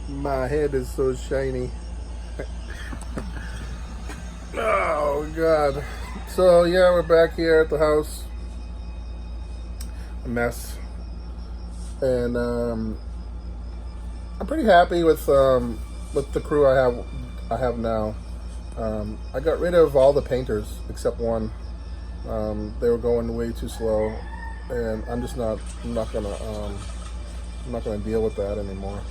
My head is so shiny. Oh God. So yeah, we're back here at the house. A mess. And I'm pretty happy with the crew I have now. I got rid of all the painters except one. They were going way too slow, and I'm not gonna deal with that anymore.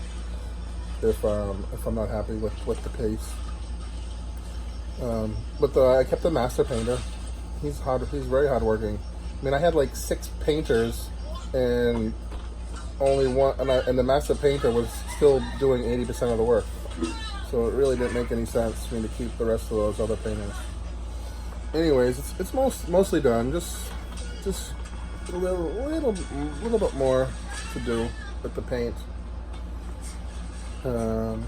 If I'm not happy with the pace. But I kept the master painter. He's hard. He's very hardworking. I mean, I had like 6 painters, and only one, and the master painter was still doing 80% of the work. So it really didn't make any sense for me to keep the rest of those other painters. Anyways, it's mostly done. Just a little bit more to do with the paint. I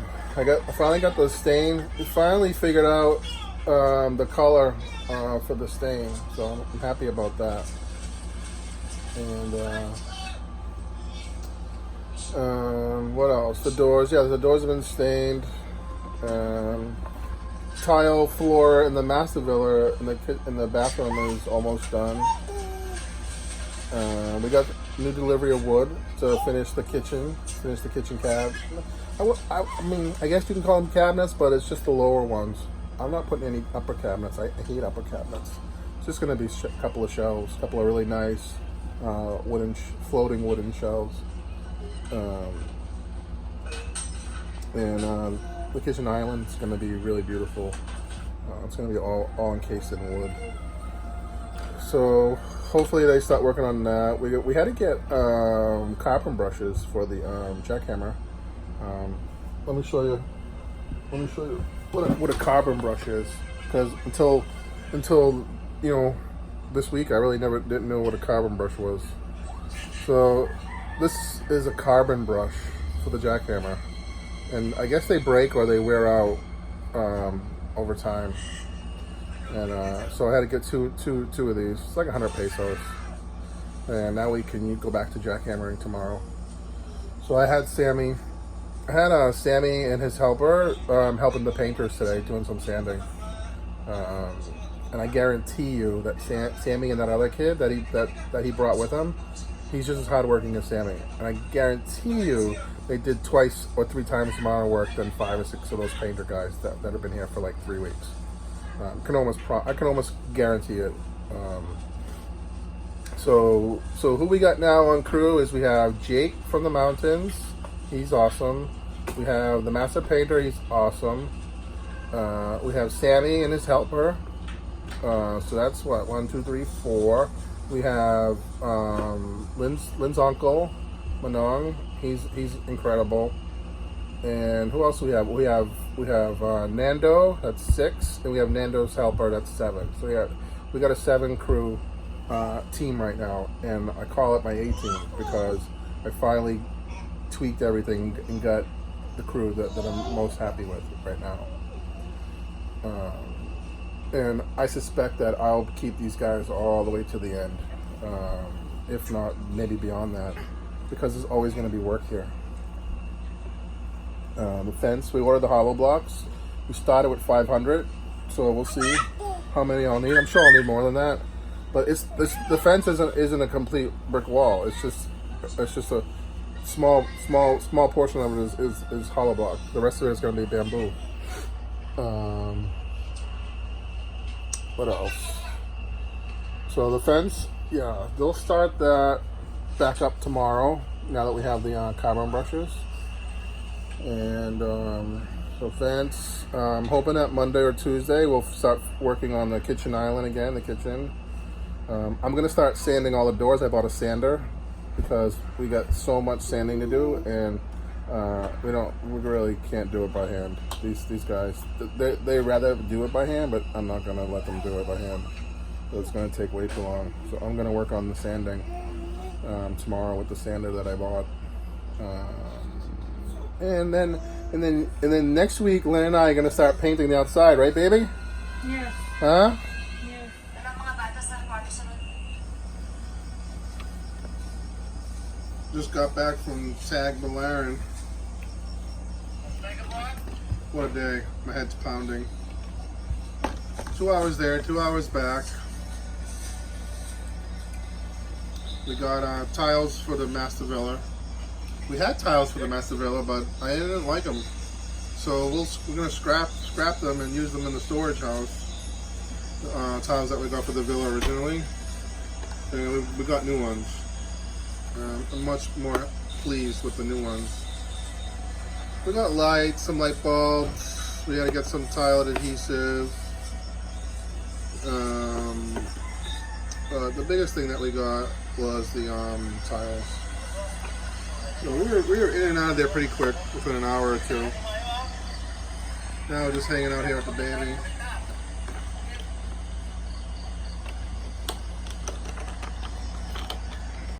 finally got the stain. We finally figured out the color for the stain, so I'm happy about that. And what else? The doors. Yeah, the doors have been stained. Tile floor in the master villa in the bathroom is almost done. We got new delivery of wood to finish the kitchen cab. I mean, I guess you can call them cabinets, but it's just the lower ones. I'm not putting any upper cabinets. I hate upper cabinets. It's just going to be a couple of shelves, a couple of really nice floating wooden shelves. And the kitchen island is going to be really beautiful. It's going to be all encased in wood. So hopefully they start working on that. We had to get carbon brushes for the jackhammer. Let me show you what a carbon brush is, because until this week I really didn't know what a carbon brush was. So this is a carbon brush for the jackhammer, and I guess they break or they wear out over time. And so I had to get two of these. It's like 100 pesos, and now we can go back to jackhammering tomorrow. So I had Sammy and his helper helping the painters today, doing some sanding. And I guarantee you that Sammy and that other kid that he brought with him, he's just as hardworking as Sammy. And I guarantee you they did 2 or 3 times the amount of work than 5 or 6 of those painter guys that have been here for like 3 weeks. I can almost guarantee it. So who we got now on crew is we have Jake from the mountains. He's awesome. We have the master painter. He's awesome. We have Sammy and his helper. So that's what, 1, 2, 3, 4. We have Lynn's uncle, Manong. He's incredible. And who else do we have? We have Nando. That's 6, and we have Nando's helper. That's 7. So we got a 7 crew team right now, and I call it my A team because I finally tweaked everything and got the crew that I'm most happy with right now. And I suspect that I'll keep these guys all the way to the end, if not maybe beyond that, because there's always going to be work here. The fence, we ordered the hollow blocks. We started with 500, so we'll see how many I'll need. I'm sure I'll need more than that, but the fence isn't a complete brick wall. It's just a small portion of it is hollow block. The rest of it is going to be bamboo. What else? So the fence, yeah, they'll start that back up tomorrow now that we have the carbon brushes. And so fence, I'm hoping that Monday or Tuesday we'll start working on the kitchen island again, the kitchen. I'm going to start sanding all the doors. I bought a sander because we got so much sanding to do, and we really can't do it by hand. These guys, they rather do it by hand, but I'm not going to let them do it by hand. So it's going to take way too long. So I'm going to work on the sanding tomorrow with the sander that I bought. And then next week, Lynn and I are gonna start painting the outside, right, baby? Yes. Huh? Yes. Just got back from Tagbilaran. What a day. My head's pounding. 2 hours there, 2 hours back. We got tiles for the master villa. We had tiles for the master villa, but I didn't like them. So we're gonna scrap them and use them in the storage house. Tiles that we got for the villa originally. And we got new ones. I'm much more pleased with the new ones. We got lights, some light bulbs. We had to get some tile adhesive. The biggest thing that we got was the tiles. So we were in and out of there pretty quick, within an hour or two. Now we're just hanging out here with the baby.